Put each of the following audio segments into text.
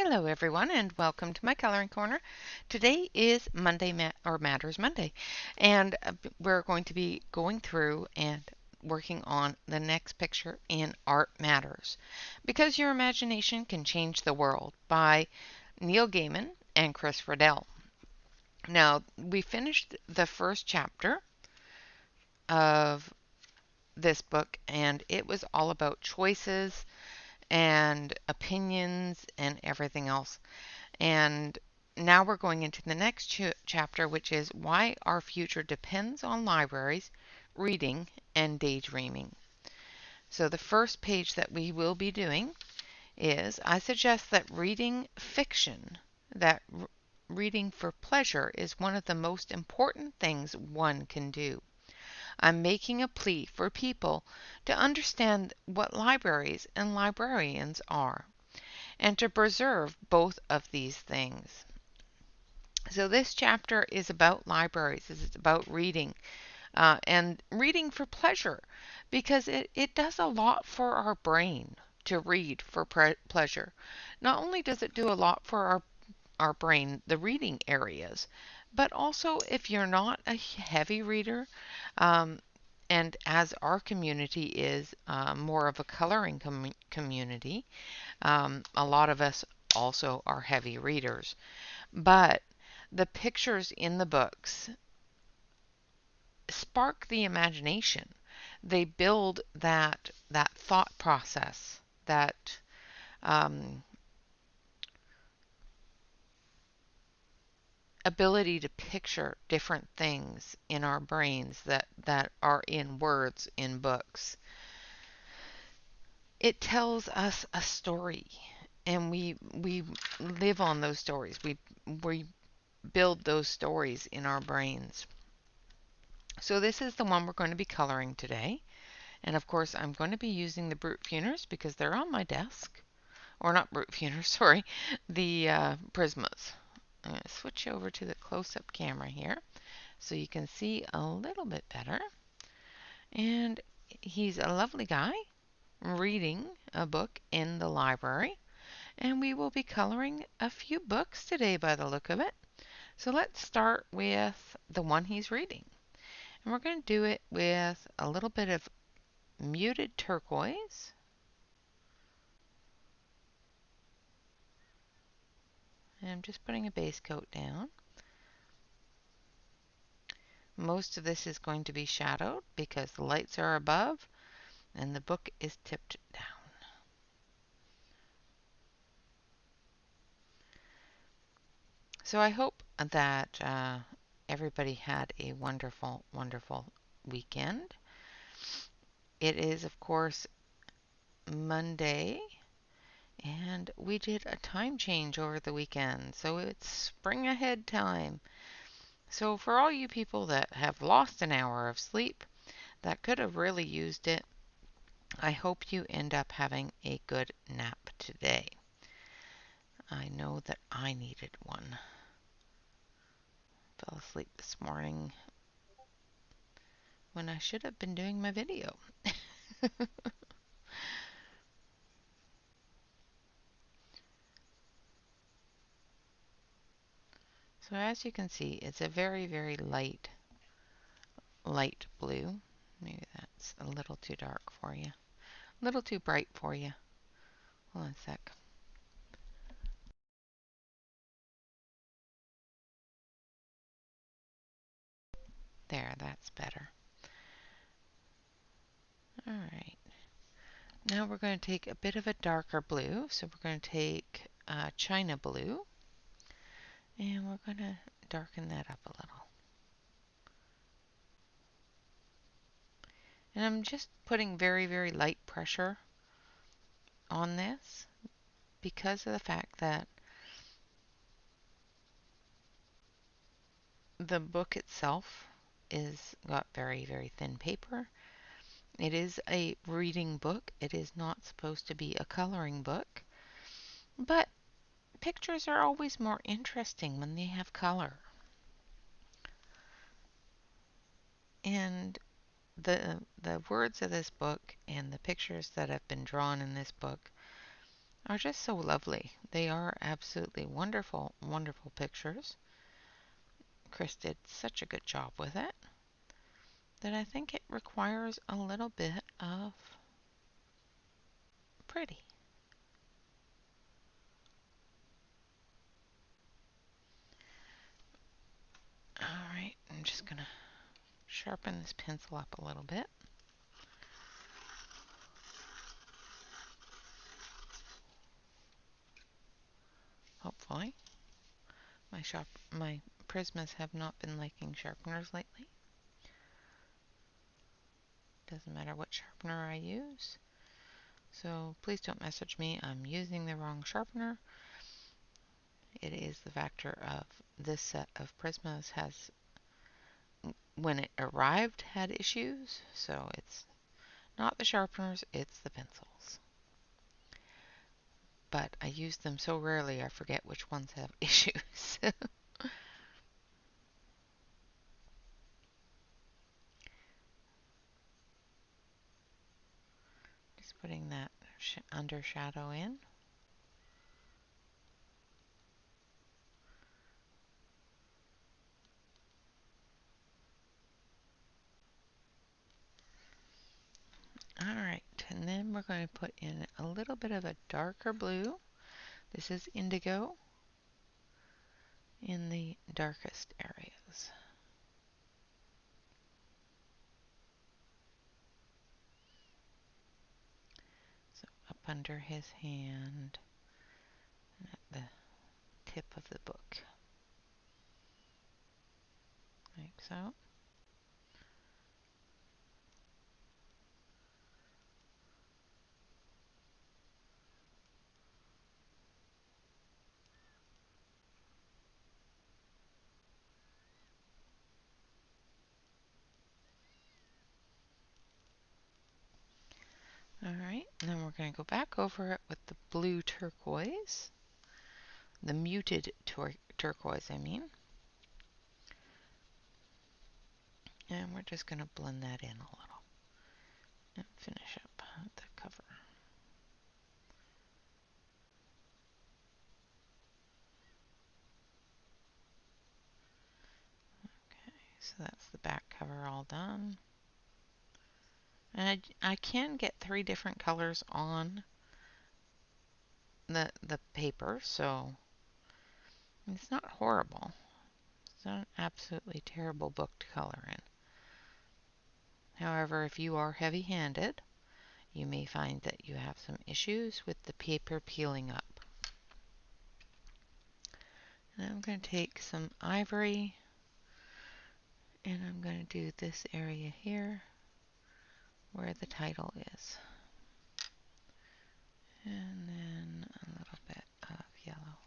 Hello everyone and welcome to my coloring corner. Today is Matters Monday, and we're going to be going through and working on the next picture in Art Matters. Because Your Imagination Can Change the World by Neil Gaiman and Chris Riddell. Now, we finished the first chapter of this book and it was all about choices and opinions and everything else. And now we're going into the next chapter, which is why our future depends on libraries, reading, and daydreaming. So the first page that we will be doing is I suggest that reading fiction, that reading for pleasure is one of the most important things one can do. I'm making a plea for people to understand what libraries and librarians are, and to preserve both of these things. So this chapter is about libraries. It's about reading and reading for pleasure because it does a lot for our brain to read for pleasure. Not only does it do a lot for our brain, the reading areas, but also if you're not a heavy reader, um, and as our community is more of a coloring community, a lot of us also are heavy readers. But the pictures in the books spark the imagination. They build that thought process, that um, ability to picture different things in our brains that are in words in books. It tells us a story, and we live on those stories. We build those stories in our brains. So this is the one we're going to be coloring today. And of course, I'm going to be using the Brute Funers because they're on my desk. Or not Brute Funers, sorry, the Prismas. I'm going to switch over to the close-up camera here so you can see a little bit better. And he's a lovely guy reading a book in the library. And we will be coloring a few books today by the look of it. So let's start with the one he's reading. And we're going to do it with a little bit of muted turquoise. And I'm just putting a base coat down. Most of this is going to be shadowed because the lights are above and the book is tipped down. So I hope that everybody had a wonderful, wonderful weekend. It is, of course, Monday, and we did a time change over the weekend, so it's spring ahead time. So for all you people that have lost an hour of sleep, that could have really used it, I hope you end up having a good nap today. I know that I needed one. Fell asleep this morning when I should have been doing my video. So as you can see, it's a very, very light blue. Maybe that's a little too dark for you. A little too bright for you. Hold on a sec. There, that's better. Alright. Now we're going to take a bit of a darker blue. So we're going to take China blue. And we're going to darken that up a little. And I'm just putting very, very light pressure on this because of the fact that the book itself is got very, very thin paper. It is a reading book. It is not supposed to be a coloring book. But pictures are always more interesting when they have color. And the words of this book and the pictures that have been drawn in this book are just so lovely. They are absolutely wonderful, wonderful pictures. Chris did such a good job with it that I think it requires a little bit of pretty. Alright, I'm just going to sharpen this pencil up a little bit. Hopefully. My Prismas have not been liking sharpeners lately. Doesn't matter what sharpener I use. So please don't message me. I'm using the wrong sharpener. It is the factor of this set of Prismas has, when it arrived, had issues. So it's not the sharpeners, it's the pencils. But I use them so rarely I forget which ones have issues. Just putting that under shadow in. Alright, and then we're going to put in a little bit of a darker blue. This is indigo in the darkest areas. So up under his hand and at the tip of the book. Like so. Alright, and then we're going to go back over it with the blue turquoise. The muted turquoise, I mean. And we're just going to blend that in a little and finish up the cover. Okay, so that's the back cover all done. And I can get 3 different colors on the paper, so it's not horrible. It's not an absolutely terrible book to color in. However, if you are heavy-handed, you may find that you have some issues with the paper peeling up. And I'm going to take some ivory and I'm going to do this area here where the title is. And then a little bit of yellow.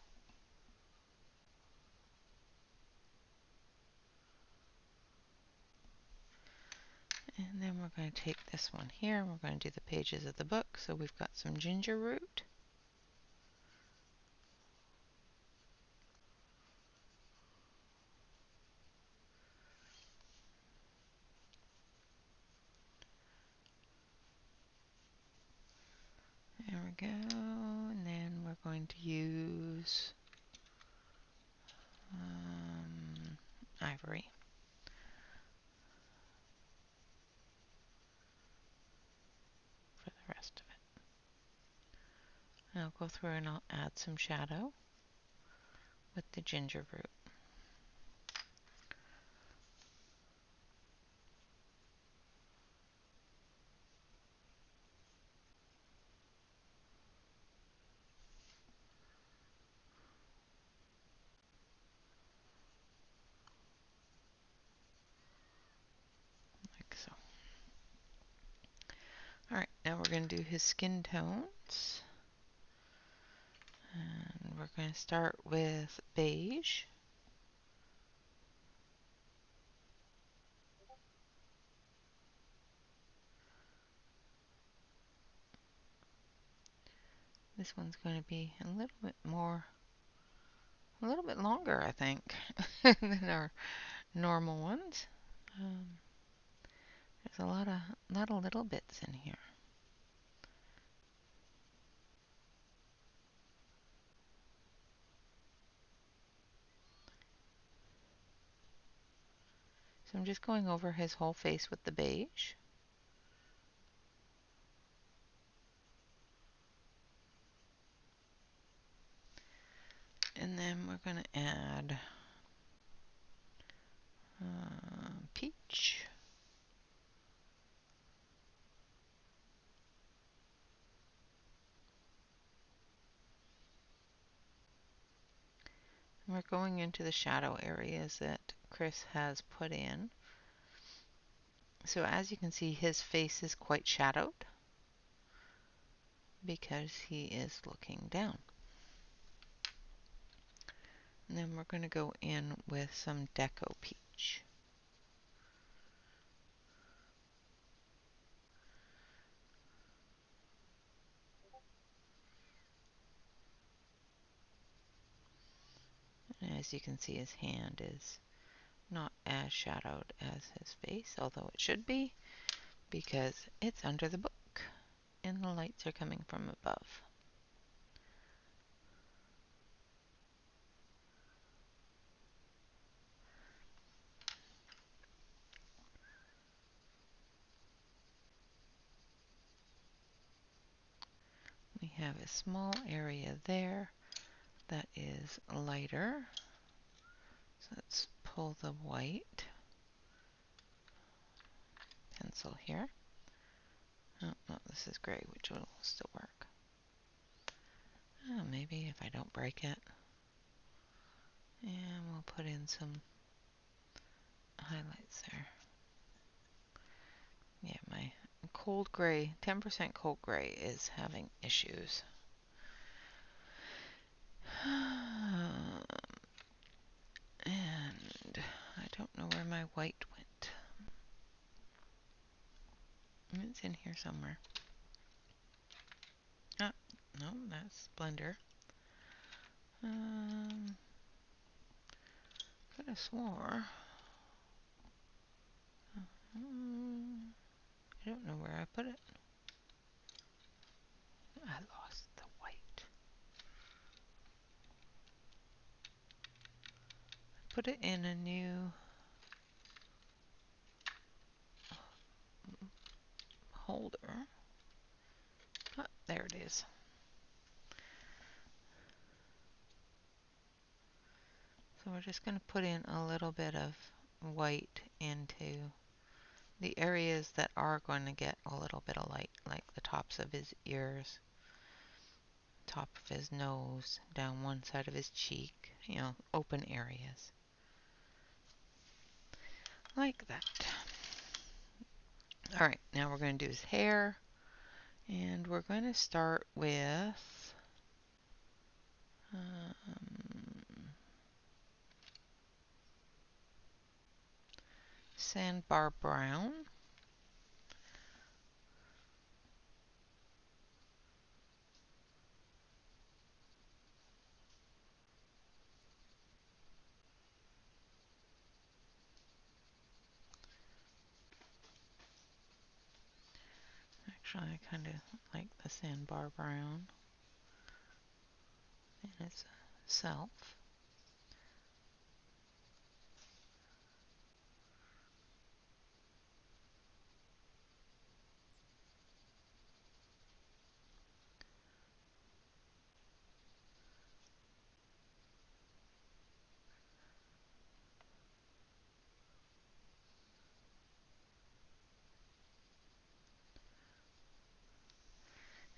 And then we're going to take this one here and we're going to do the pages of the book. So we've got some ginger root. There we go. And then we're going to use ivory. For the rest of it. And I'll go through and I'll add some shadow with the ginger root. Like so. Alright, now we're going to do his skin tones. And we're going to start with beige. This one's going to be a little bit more, a little bit longer, I think, than our normal ones. There's a lot of little bits in here. So I'm just going over his whole face with the beige. And then we're going to add peach. We're going into the shadow areas that Chris has put in. So as you can see, his face is quite shadowed because he is looking down. And then we're going to go in with some Deco Peach. And as you can see, his hand is not as shadowed as his face, although it should be, because it's under the book and the lights are coming from above. We have a small area there that is lighter. So let's pull the white pencil here. Oh, no, this is gray, which will still work. Oh, maybe if I don't break it. And we'll put in some highlights there. Yeah, my cold gray, 10% cold gray is having issues. And I don't know where my white went. It's in here somewhere. Oh, no, that's Blender. Could have swore. I don't know where I put it. I lost the white. Put it in a new holder. Oh, there it is. So we're just going to put in a little bit of white into the areas that are going to get a little bit of light, like the tops of his ears, top of his nose, down one side of his cheek, you know, open areas. Like that. Alright, now we're going to do his hair, and we're going to start with sandbar brown. Actually, I kind of like the sandbar brown in itself.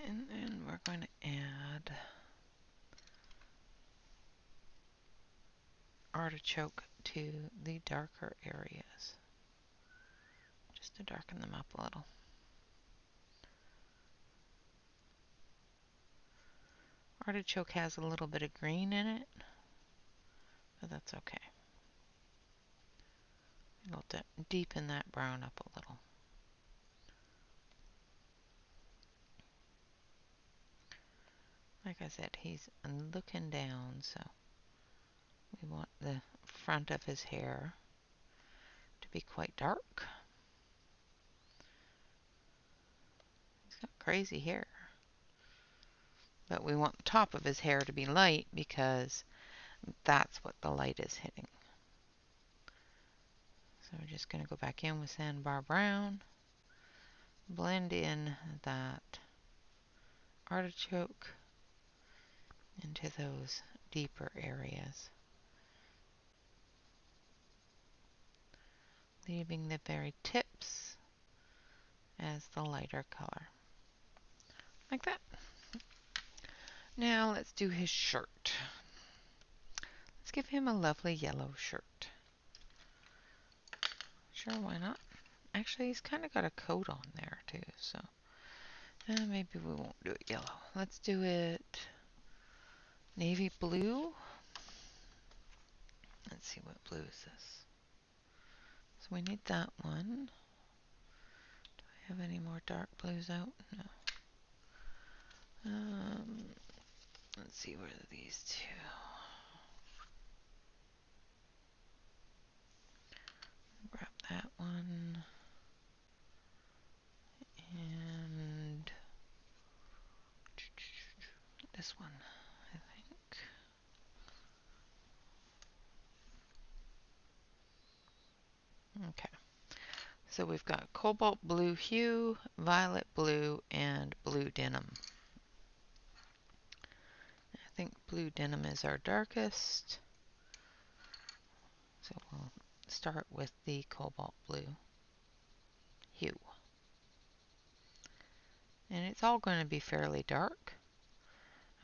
And then we're going to add artichoke to the darker areas, just to darken them up a little. Artichoke has a little bit of green in it, but that's okay. It'll deepen that brown up a little. Like I said, he's looking down, so we want the front of his hair to be quite dark. He's got crazy hair. But we want the top of his hair to be light because that's what the light is hitting. So we're just going to go back in with Sandbar Brown, blend in that artichoke into those deeper areas, leaving the very tips as the lighter color, like that. Now let's do his shirt. Let's give him a lovely yellow shirt. Sure, why not? Actually, he's kind of got a coat on there too, so maybe we won't do it yellow. Let's do it navy blue. Let's see, what blue is this? So we need that one. Do I have any more dark blues out? No. Let's see, where are these two? Grab that one. And this one, I think. Okay. So we've got cobalt blue hue, violet blue, and blue denim. I think blue denim is our darkest. So we'll start with the cobalt blue hue. And it's all going to be fairly dark.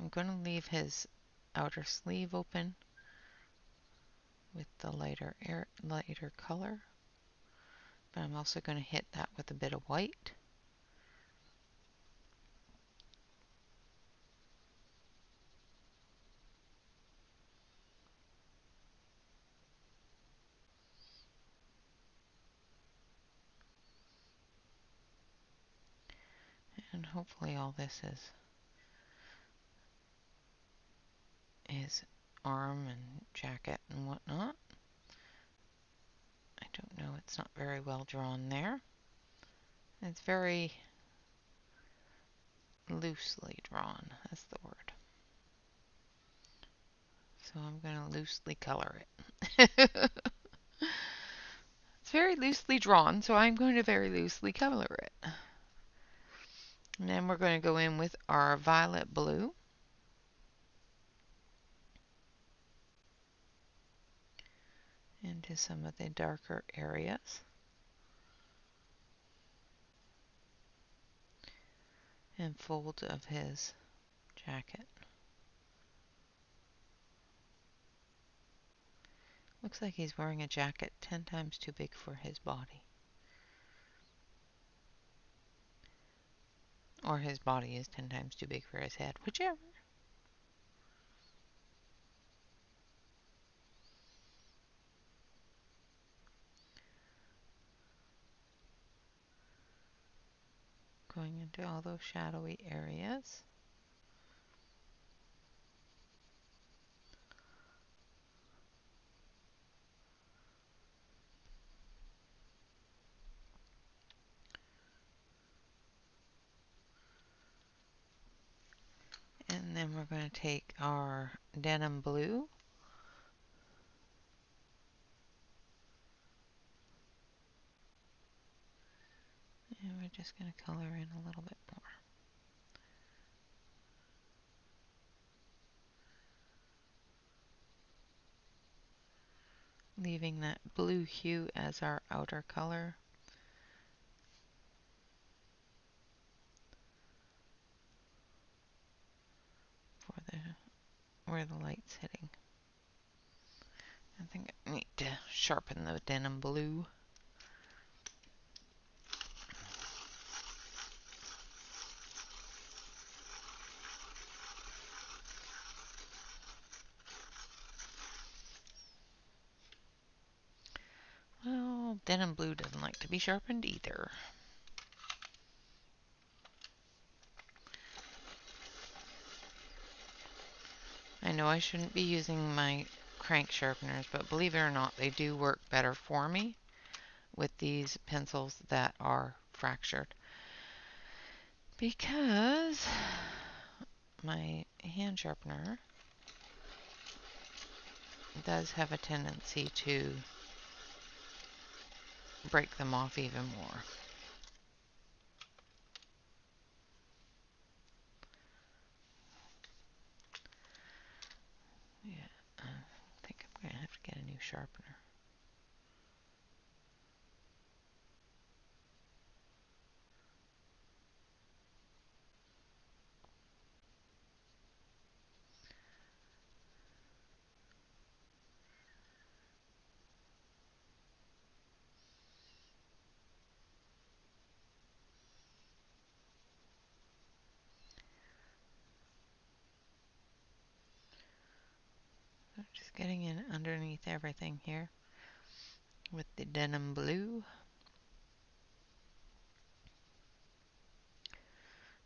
I'm going to leave his outer sleeve open with the lighter color. But I'm also going to hit that with a bit of white. And hopefully all this is his arm and jacket and whatnot. I don't know, it's not very well drawn there. It's very loosely drawn, that's the word. So I'm going to loosely color it. It's very loosely drawn, so I'm going to very loosely color it. And then we're going to go in with our violet blue. Into some of the darker areas. And folds of his jacket. Looks like he's wearing a jacket 10 times too big for his body. Or his body is 10 times too big for his head, whichever. Going into all those shadowy areas. And then we're going to take our denim blue. And we're just going to color in a little bit more. Leaving that blue hue as our outer color. For where the light's hitting. I think I need to sharpen the denim blue. Well, denim blue doesn't like to be sharpened either. I know I shouldn't be using my crank sharpeners, but believe it or not, they do work better for me with these pencils that are fractured. Because my hand sharpener does have a tendency to break them off even more. Yeah, I think I'm going to have to get a new sharpener. I'm just getting in underneath everything here with the denim blue.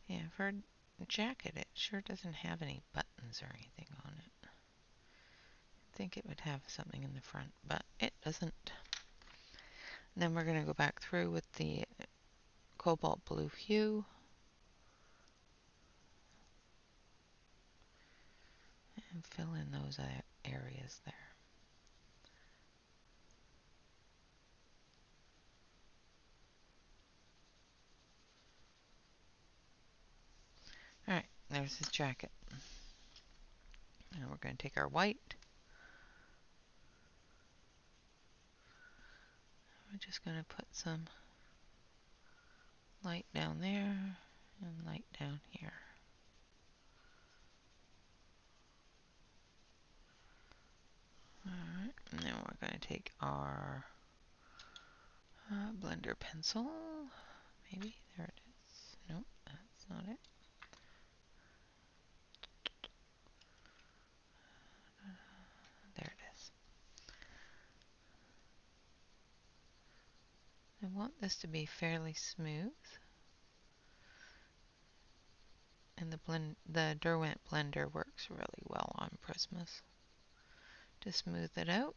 Yeah, for a jacket, it sure doesn't have any buttons or anything on it. I think it would have something in the front, but it doesn't. And then we're going to go back through with the cobalt blue hue. And fill in those areas there. Alright, there's his jacket. Now we're going to take our white. We're just going to put some light down there and light down here. Alright, and then we're going to take our blender pencil. Maybe, there it is. Nope, that's not it. There it is. I want this to be fairly smooth. And the Derwent blender works really well on Prismas to smooth it out.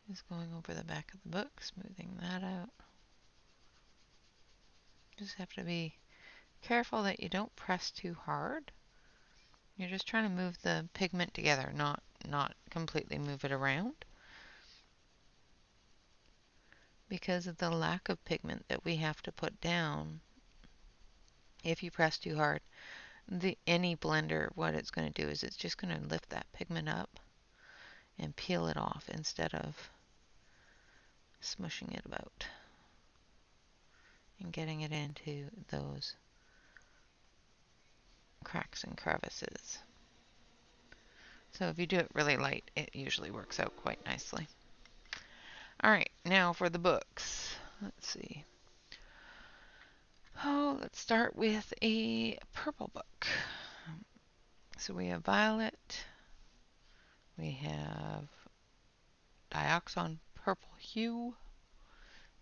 Just going over the back of the book, smoothing that out. Just have to be careful that you don't press too hard. You're just trying to move the pigment together, not completely move it around. Because of the lack of pigment that we have to put down, if you press too hard, any blender, what it's going to do is it's just going to lift that pigment up and peel it off instead of smushing it about and getting it into those cracks and crevices. So if you do it really light, it usually works out quite nicely. Alright, now for the books. Let's see. Oh, let's start with a purple book. So we have violet, we have dioxon purple hue,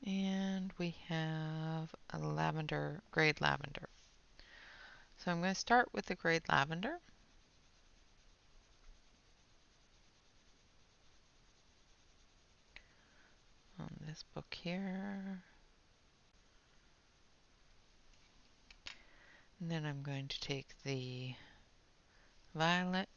and we have a lavender, grade lavender. So I'm going to start with the grade lavender. On this book here. And then I'm going to take the violet,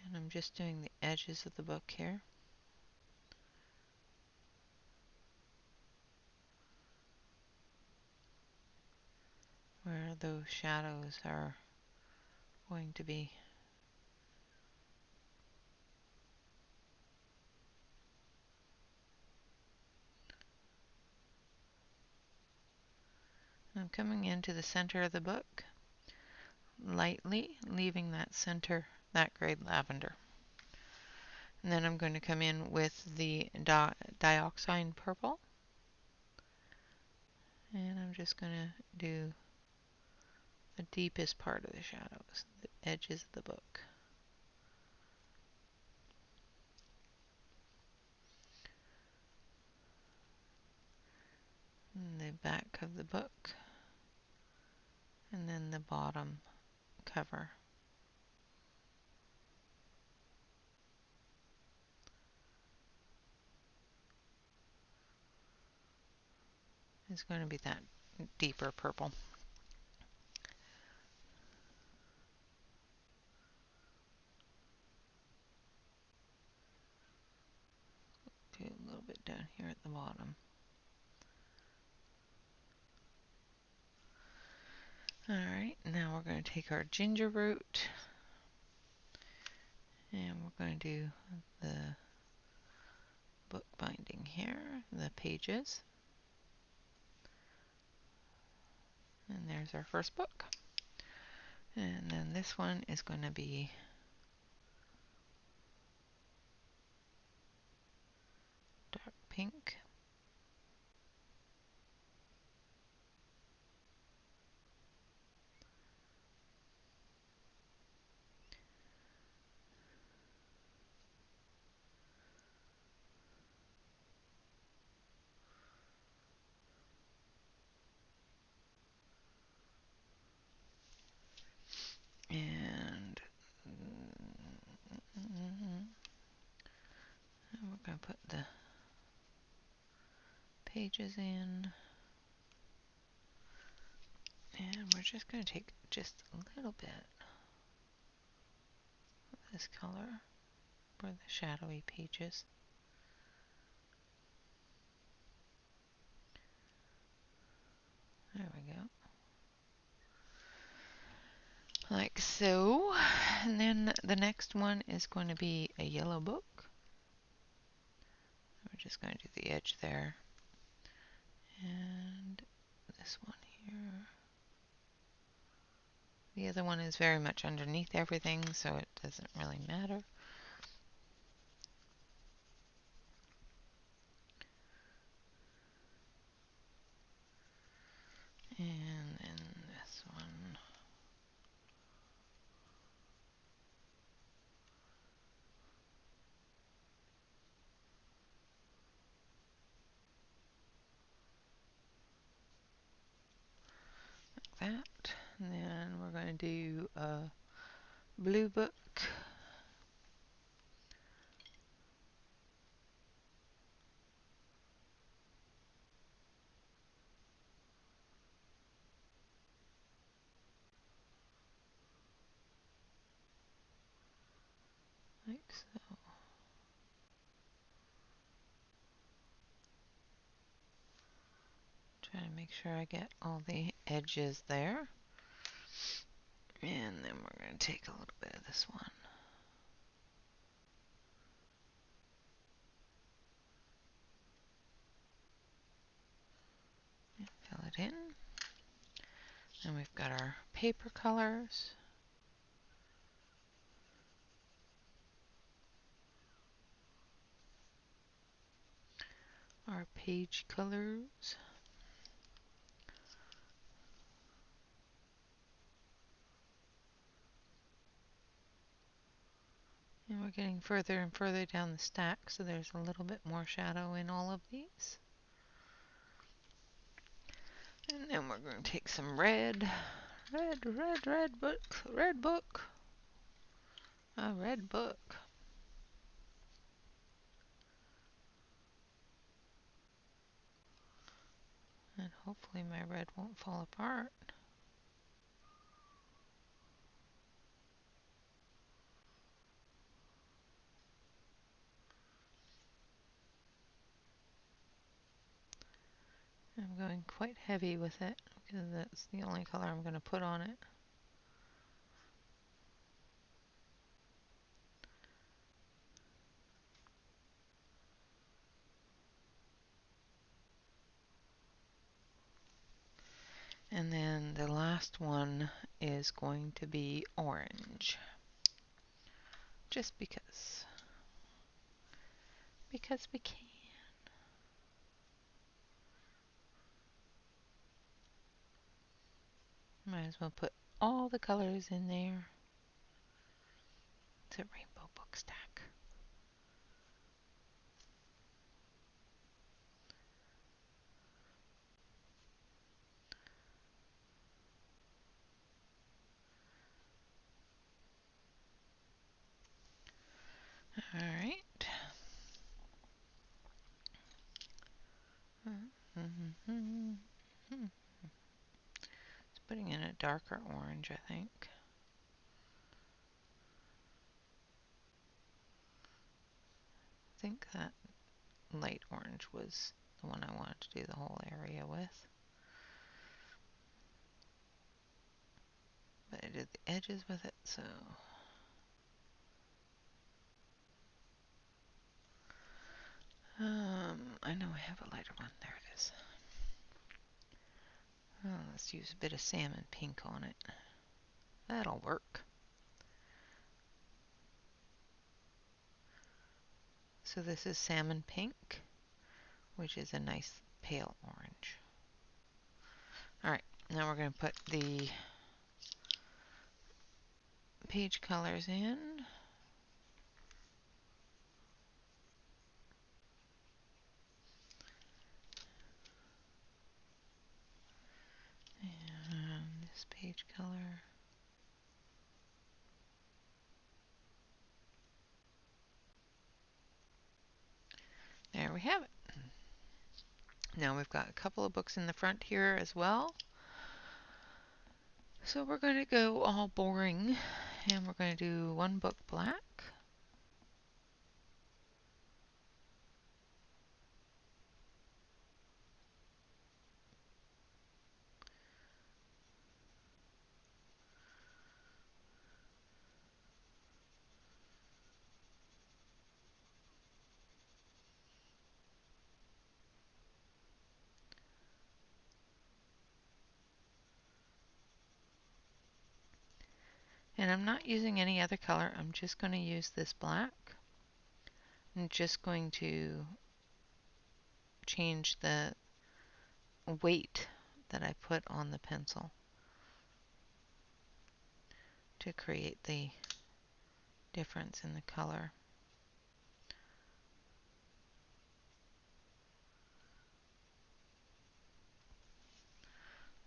and I'm just doing the edges of the book here. Where those shadows are going to be. I'm coming into the center of the book, lightly leaving that center, that grade lavender. And then I'm going to come in with the dioxide purple. And I'm just going to do the deepest part of the shadows, the edges of the book. And the back of the book. and then the bottom cover. Is going to be that deeper purple. Do a little bit down here at the bottom. Alright, now we're going to take our ginger root and we're going to do the book binding here, the pages. And there's our first book. And then this one is going to be dark pink. And we're going to put the pages in. And we're just going to take just a little bit of this color for the shadowy pages. There we go. Like so. And then the next one is going to be a yellow book. We're just going to do the edge there. And this one here. The other one is very much underneath everything, so it doesn't really matter. And then this one. Like that. And then we're going to do a blue book. Like so. Try to make sure I get all the edges there. And then we're going to take a little bit of this one. And fill it in. And we've got our paper colors. Our page colors. And we're getting further and further down the stack, so there's a little bit more shadow in all of these. And then we're going to take some red. Red book. Red book. A red book. And hopefully my red won't fall apart. I'm going quite heavy with it because that's the only color I'm going to put on it. And then the last one is going to be orange. Just because. Because we can. Might as well put all the colors in there. It's a rainbow book stack. All right. It's putting in a darker orange, I think. I think that light orange was the one I wanted to do the whole area with. But I did the edges with it, so... I know I have a lighter one. There it is. Oh, let's use a bit of salmon pink on it. That'll work. So this is salmon pink, which is a nice pale orange. Alright, now we're going to put the page colors in. And this page color. There we have it. Now we've got a couple of books in the front here as well. So we're going to go all boring, and we're going to do one book black. And I'm not using any other color. I'm just going to use this black. I'm just going to change the weight that I put on the pencil to create the difference in the color.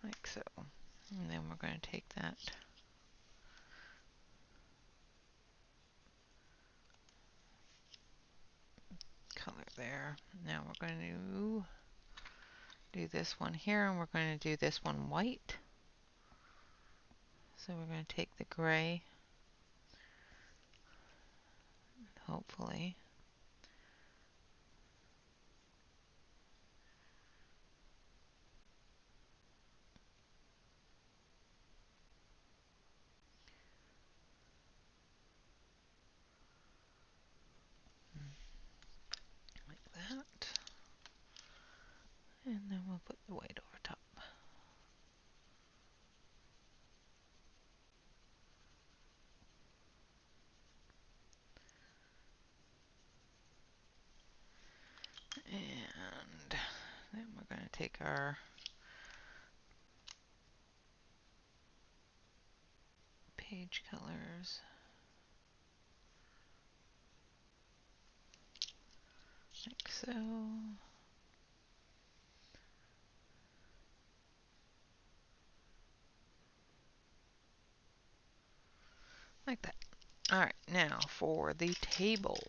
Like so. And then we're going to take that color there. Now we're going to do this one here, and we're going to do this one white. So we're going to take the gray, hopefully. Like that. And then we'll put the white over top. And then we're going to take our page colors, like so. Like that. Alright, now for the table.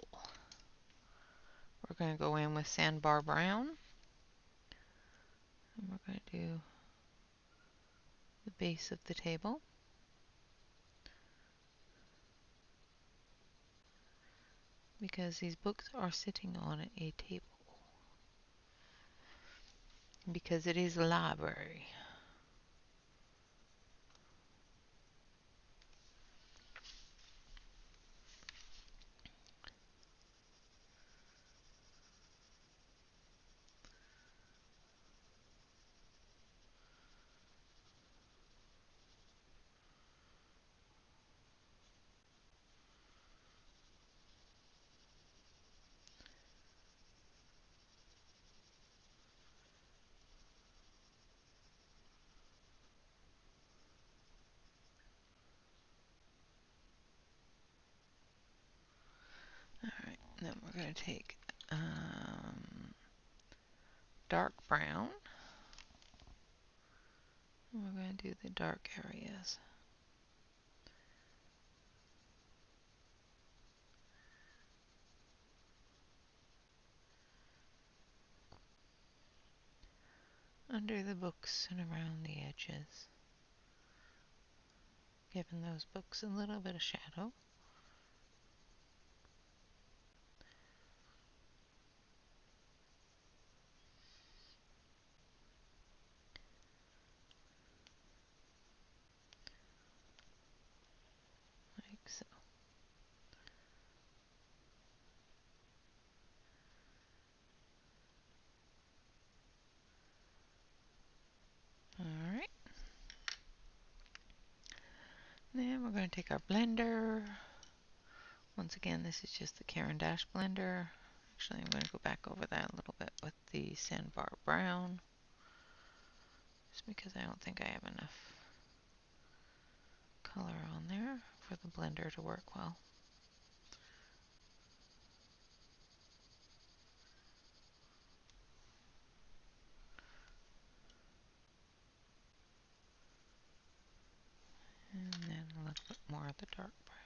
We're going to go in with Sandbar Brown. And we're going to do the base of the table. Because these books are sitting on a table. Because it is a library. Alright, then we're going to take dark brown. And we're going to do the dark areas. under the books and around the edges, giving those books a little bit of shadow. Like so. Alright. Then we're going to take our blender. Once again, this is just the Caran d'Ache blender. Actually, I'm going to go back over that a little bit with the Sandbar Brown, just because I don't think I have enough color on there for the blender to work well. And then a little bit more of the dark brown.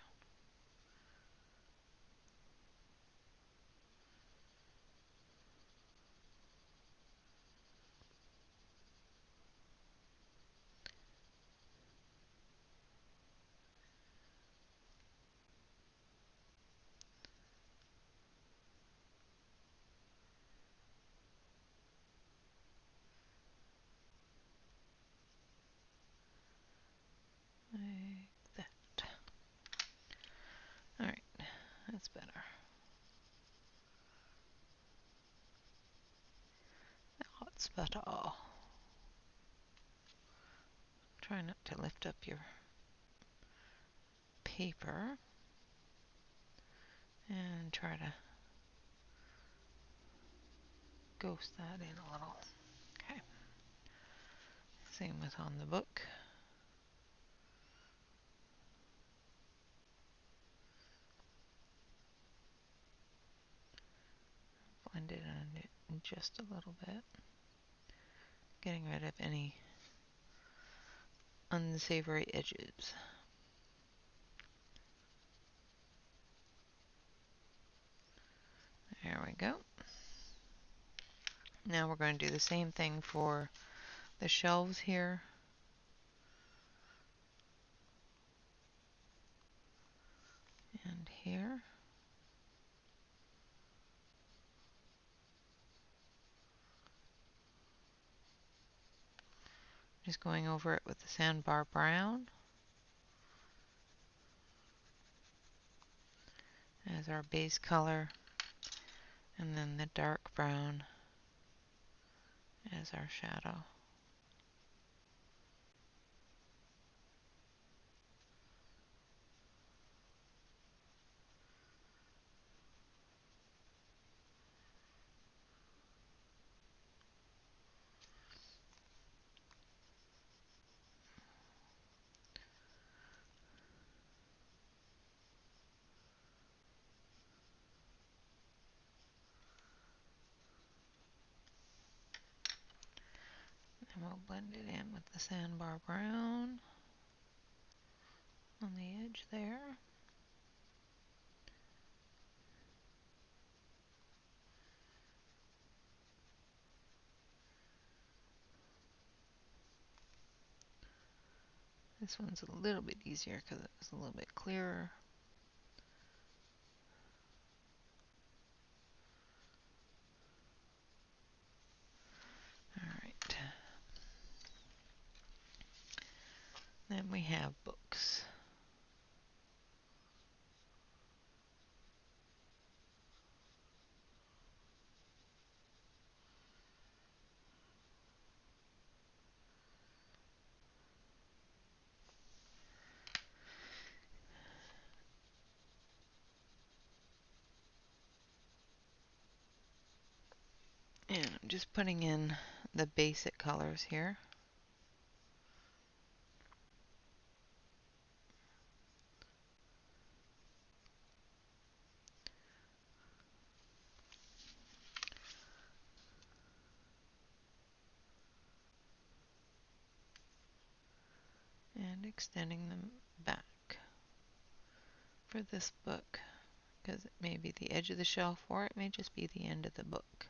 Like that. Alright, that's better. That's better. Try not to lift up your paper and try to ghost that in a little. Okay. Same with on the book. Blend it in just a little bit. Getting rid of any unsavory edges. There we go. Now we're going to do the same thing for the shelves here. And here. Just going over it with the Sandbar Brown as our base color, and then the dark brown as our shadow. And we'll blend it in with the Sandbar Brown on the edge there. This one's a little bit easier because it's a little bit clearer. Alright. Then we have books. And I'm just putting in the basic colors here. And extending them back for this book, because it may be the edge of the shelf or it may just be the end of the book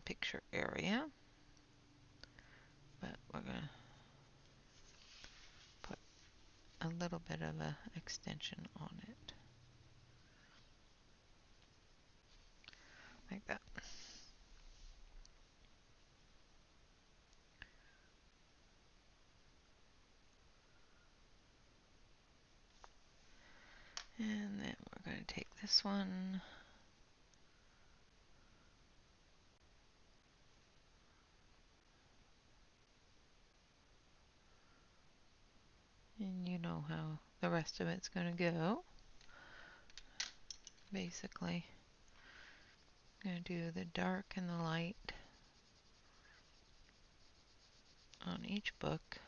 picture area. but we're going to put a little bit of a extension on it. Like that. And then we're going to take this one. And you know how the rest of it's going to go. Basically, I'm going to do the dark and the light on each book,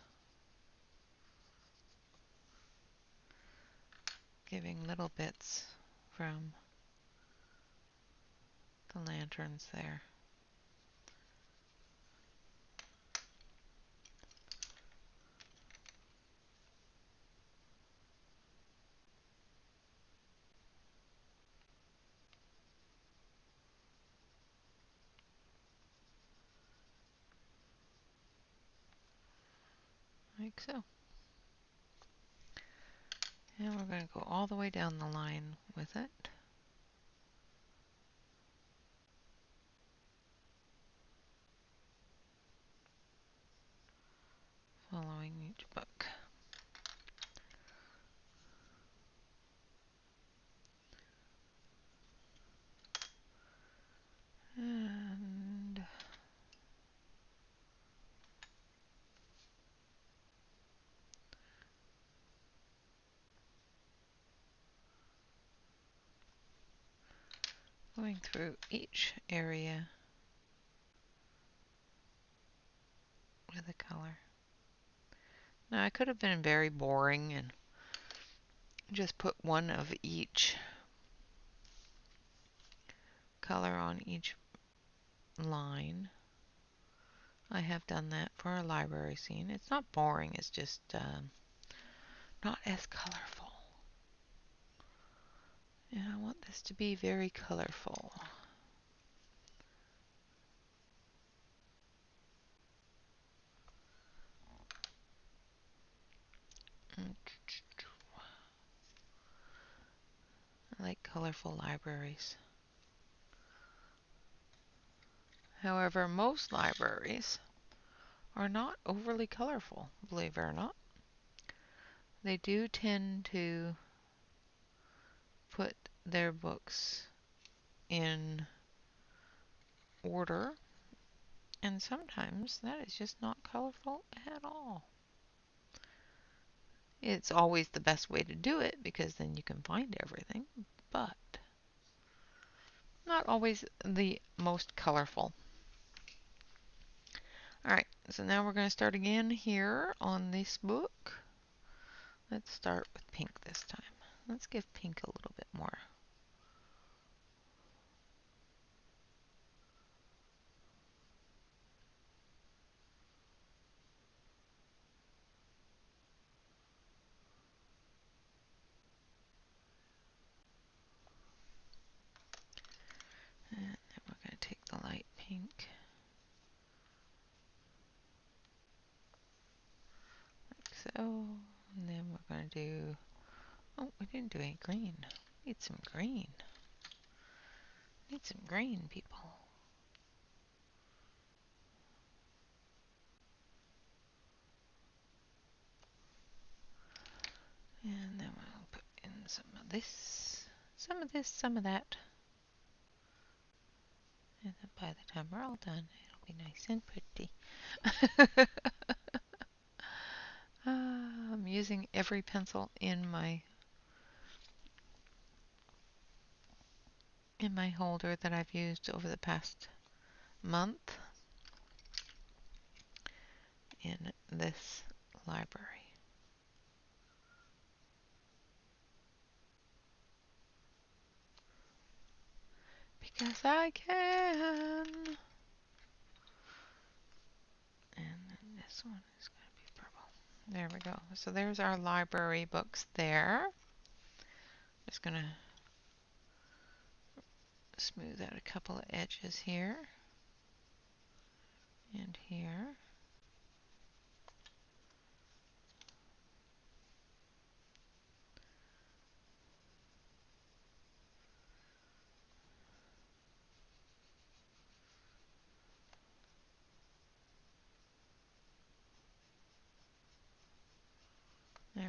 giving little bits from the lanterns there. Like so. And we're going to go all the way down the line with it. Following each book. And going through each area with a color. Now I could have been very boring and just put one of each color on each line. I have done that for a library scene. It's not boring, it's just not as colorful. And I want this to be very colorful. I like colorful libraries. However, most libraries are not overly colorful, believe it or not. They do tend to put their books in order, and sometimes that is just not colorful at all. It's always the best way to do it because then you can find everything, but not always the most colorful. Alright, so now we're going to start again here on this book. Let's start with pink this time. Let's give pink a little bit more. And then we're going to take the light pink. Like so. And then we're going to do... Oh, we didn't do any green. Need some green. Need some green, people. And then we'll put in some of this, some of this, some of that. And then by the time we're all done, it'll be nice and pretty. I'm using every pencil in my holder that I've used over the past month in this library. Because I can. And then this one is going to be purple. There we go. So there's our library books there. Just going to smooth out a couple of edges here and here.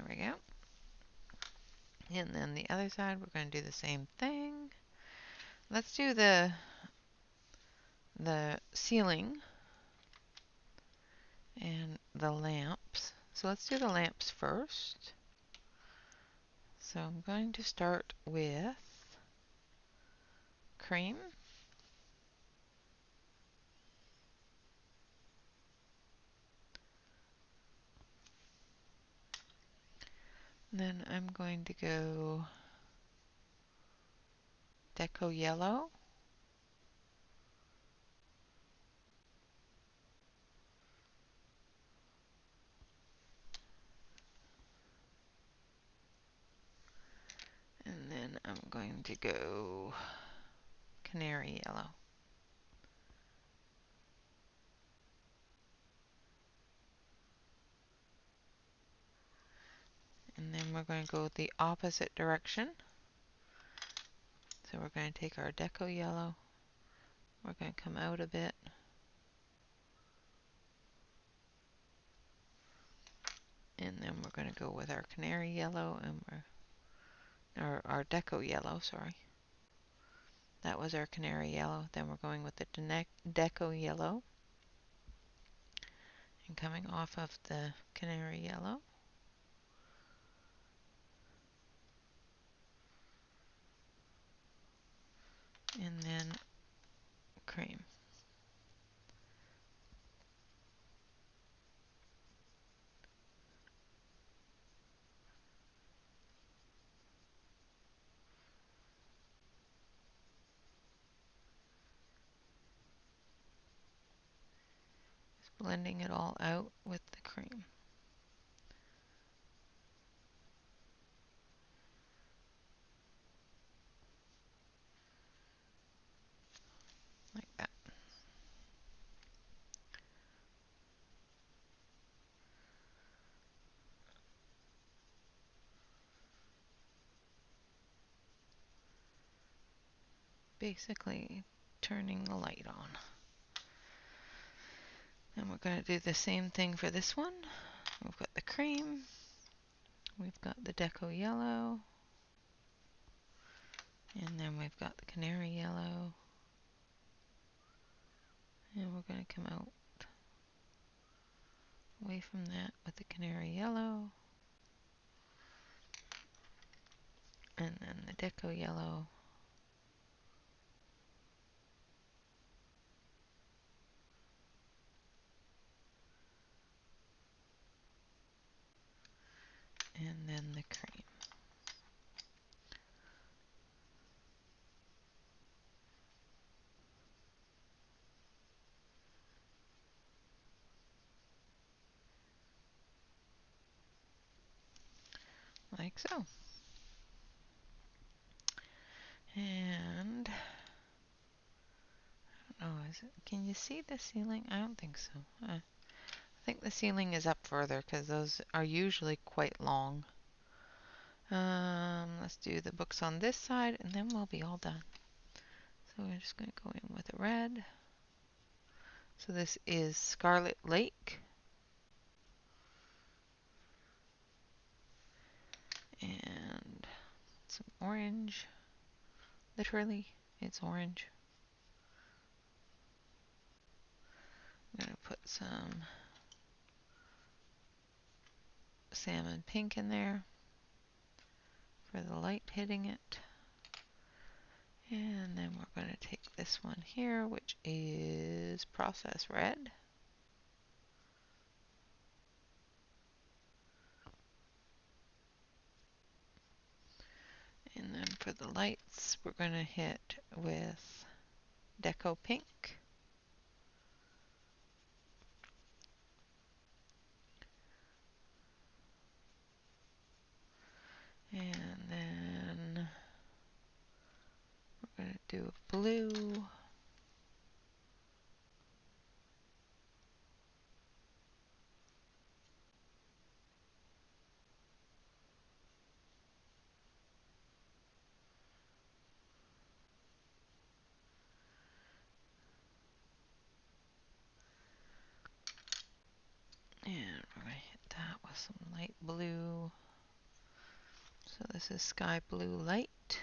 There we go. And then the other side, we're going to do the same thing. Let's do the ceiling and the lamps. So let's do the lamps first. So I'm going to start with cream. Then I'm going to go deco yellow. And then I'm going to go canary yellow. And then we're going to go the opposite direction. So we're going to take our deco yellow. We're going to come out a bit. And then we're going to go with our canary yellow and our deco yellow, sorry. That was our canary yellow. Then we're going with the deco yellow and coming off of the canary yellow. And then cream. Just blending it all out with the cream. Like that. Basically turning the light on. And we're going to do the same thing for this one. We've got the cream. We've got the deco yellow. And then we've got the canary yellow. And we're going to come out away from that with the canary yellow. And then the deco yellow. And then the cream. Like so. And oh, can you see the ceiling? I don't think so. I think the ceiling is up further because those are usually quite long. Let's do the books on this side and then we'll be all done. So we're just going to go in with a red. So this is Scarlet Lake. And some orange. Literally, it's orange. I'm going to put some salmon pink in there for the light hitting it. And then we're going to take this one here, which is Process Red. And then for the lights, we're going to hit with Deco Pink. And then we're going to do blue. And we're going to hit that with some light blue. So this is sky blue light.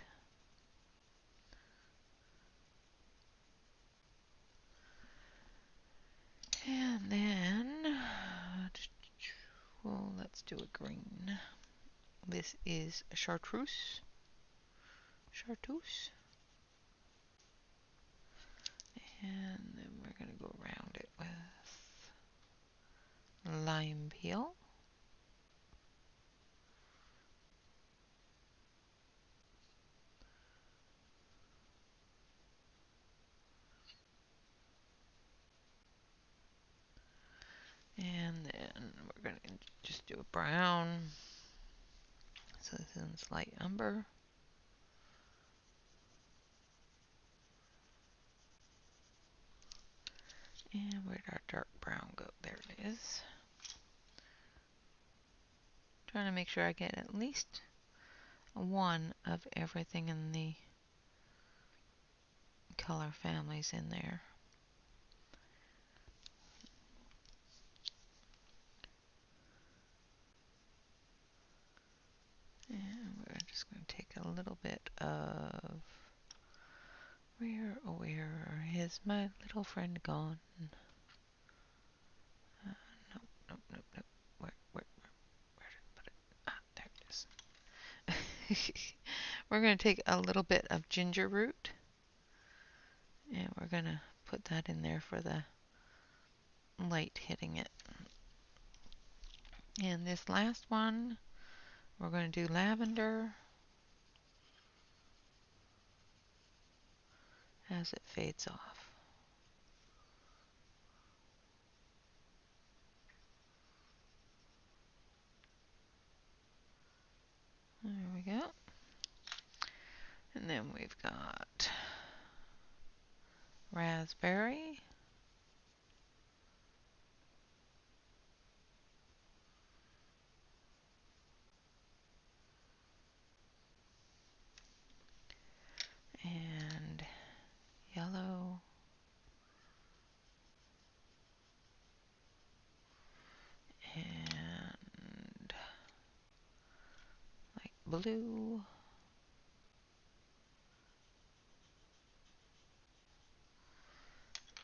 And then, well, let's do a green. This is chartreuse. Chartreuse. And then we're going to go around it with lime peel. And then we're going to just do a brown. So this is light umber. And where'd our dark brown go? There it is. Trying to make sure I get at least one of everything in the color families in there. And we're just going to take a little bit of where is my little friend gone? Nope, nope, nope, nope. Where did I put it? Ah, there it is. We're going to take a little bit of ginger root and we're going to put that in there for the light hitting it. And this last one, we're going to do lavender as it fades off. There we go. And then we've got raspberry. And yellow. And light blue.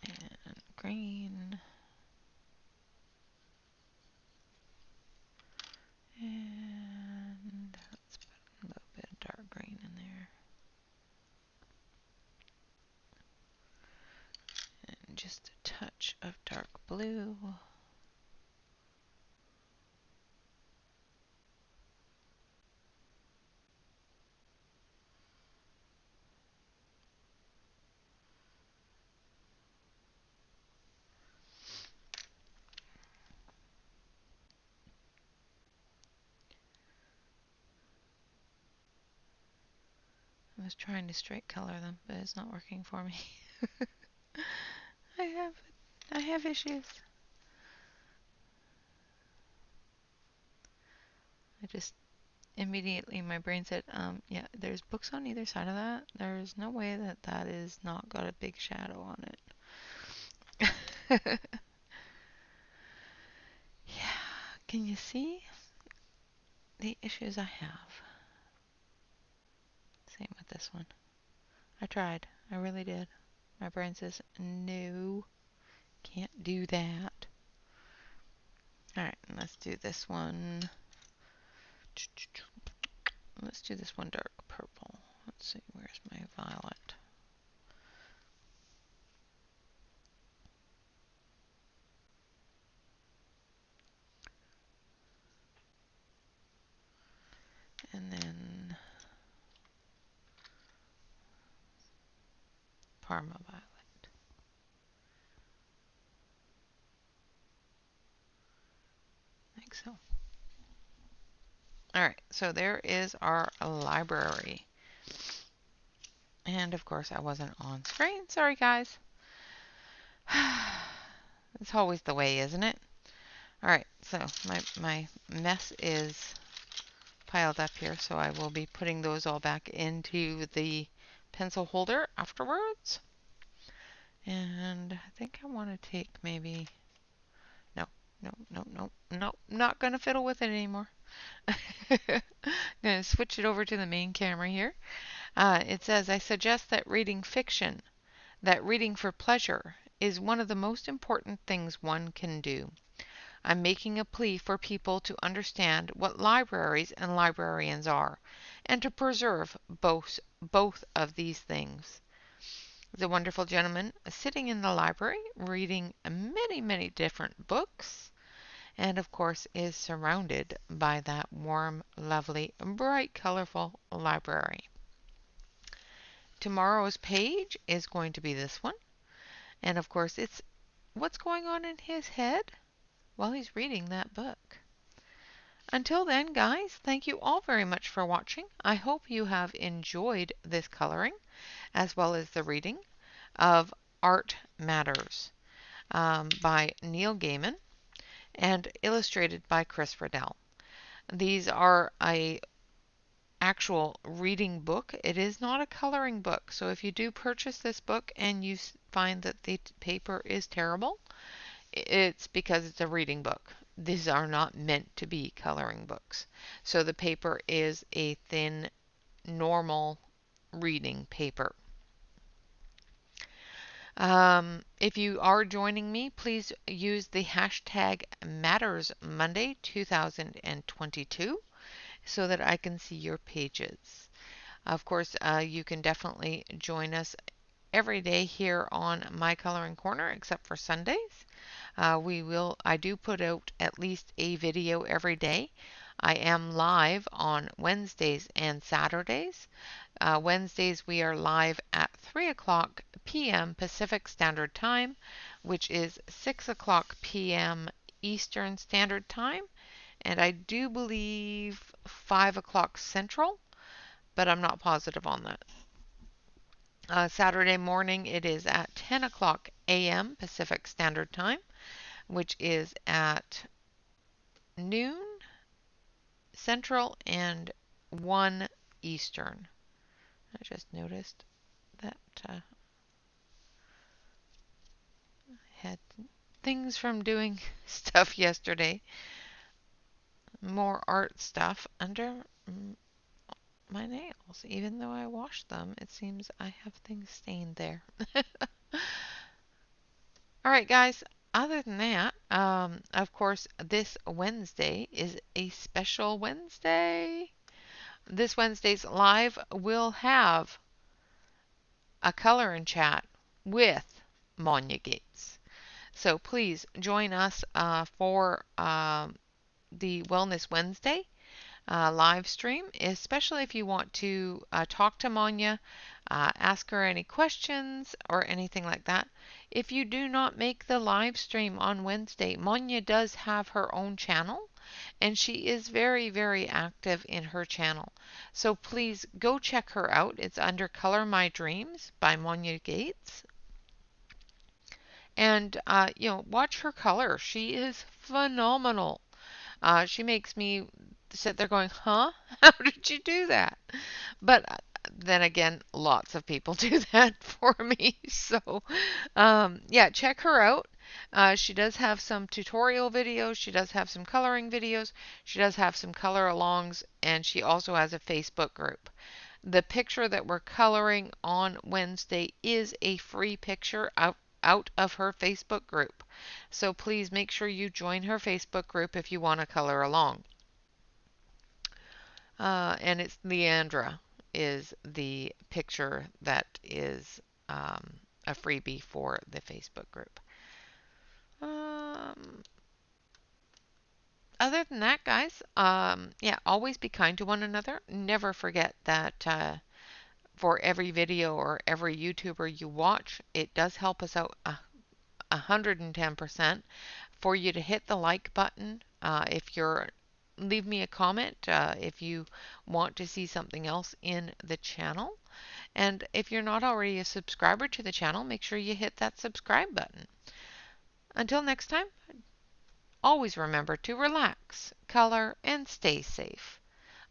And green. And let's put a little bit of dark green in there. And just a touch of dark blue. I was trying to straight color them, but it's not working for me. I have issues. I just immediately my brain said, yeah, there's books on either side of that. There's no way that that is not got a big shadow on it. Yeah, can you see the issues I have? Same with this one. I tried. I really did. My brain says, no, can't do that. Alright, let's do this one. Let's do this one dark purple. Let's see, where's my violet? And then Parma violet. Like so. Alright, so there is our library. And of course I wasn't on screen. Sorry guys. It's always the way, isn't it? Alright, so my mess is piled up here, so I will be putting those all back into the pencil holder afterwards. And I think I want to take maybe... No, no, no, no, no, not going to fiddle with it anymore. I'm going to switch it over to the main camera here. It says, I suggest that reading fiction, that reading for pleasure, is one of the most important things one can do. I'm making a plea for people to understand what libraries and librarians are, and to preserve both of these things. The wonderful gentleman sitting in the library reading many, many different books, and of course is surrounded by that warm, lovely, bright, colorful library. Tomorrow's page is going to be this one, and of course it's what's going on in his head while he's reading that book. Until then, guys, thank you all very much for watching. I hope you have enjoyed this coloring as well as the reading of Art Matters by Neil Gaiman and illustrated by Chris Riddell. These are a actual reading book. It is not a coloring book. So if you do purchase this book and you find that the paper is terrible, it's because it's a reading book. These are not meant to be coloring books. So the paper is a thin, normal reading paper. If you are joining me, please use the hashtag MattersMonday 2022 so that I can see your pages. Of course, you can definitely join us every day here on My Coloring Corner, except for Sundays. I do put out at least a video every day. I am live on Wednesdays and Saturdays. Wednesdays we are live at 3 o'clock p.m. Pacific Standard Time, which is 6 o'clock p.m. Eastern Standard Time, and I do believe 5 o'clock Central, but I'm not positive on that. Saturday morning it is at 10 o'clock a.m. Pacific Standard Time, which is at noon Central and 1 Eastern. I just noticed that I had things from doing stuff yesterday. More art stuff under my nails. Even though I washed them, it seems I have things stained there. Alright guys, other than that, of course, this Wednesday is a special Wednesday. This Wednesday's live will have a color and chat with Monya Gates. So please join us for the Wellness Wednesday live stream, especially if you want to talk to Monya, ask her any questions or anything like that. If you do not make the live stream on Wednesday, Monya does have her own channel, and she is very, very active in her channel. So please go check her out. It's under Color My Dreams by Monya Gates. And, watch her color. She is phenomenal. She makes me sit there going, huh? How did you do that? But then again, lots of people do that for me. So, yeah, check her out. She does have some tutorial videos. She does have some coloring videos. She does have some color alongs. And she also has a Facebook group. The picture that we're coloring on Wednesday is a free picture out of her Facebook group. So please make sure you join her Facebook group if you want to color along. And it's Leandra is the picture that is a freebie for the Facebook group. Other than that, guys, yeah, always be kind to one another. Never forget that for every video or every YouTuber you watch, it does help us out 110% for you to hit the like button. Leave me a comment if you want to see something else in the channel. And if you're not already a subscriber to the channel, make sure you hit that subscribe button. Until next time, always remember to relax, color, and stay safe.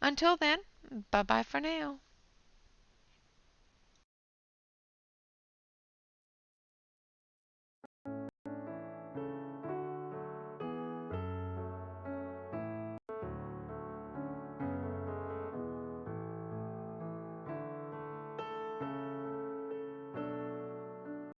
Until then, bye-bye for now.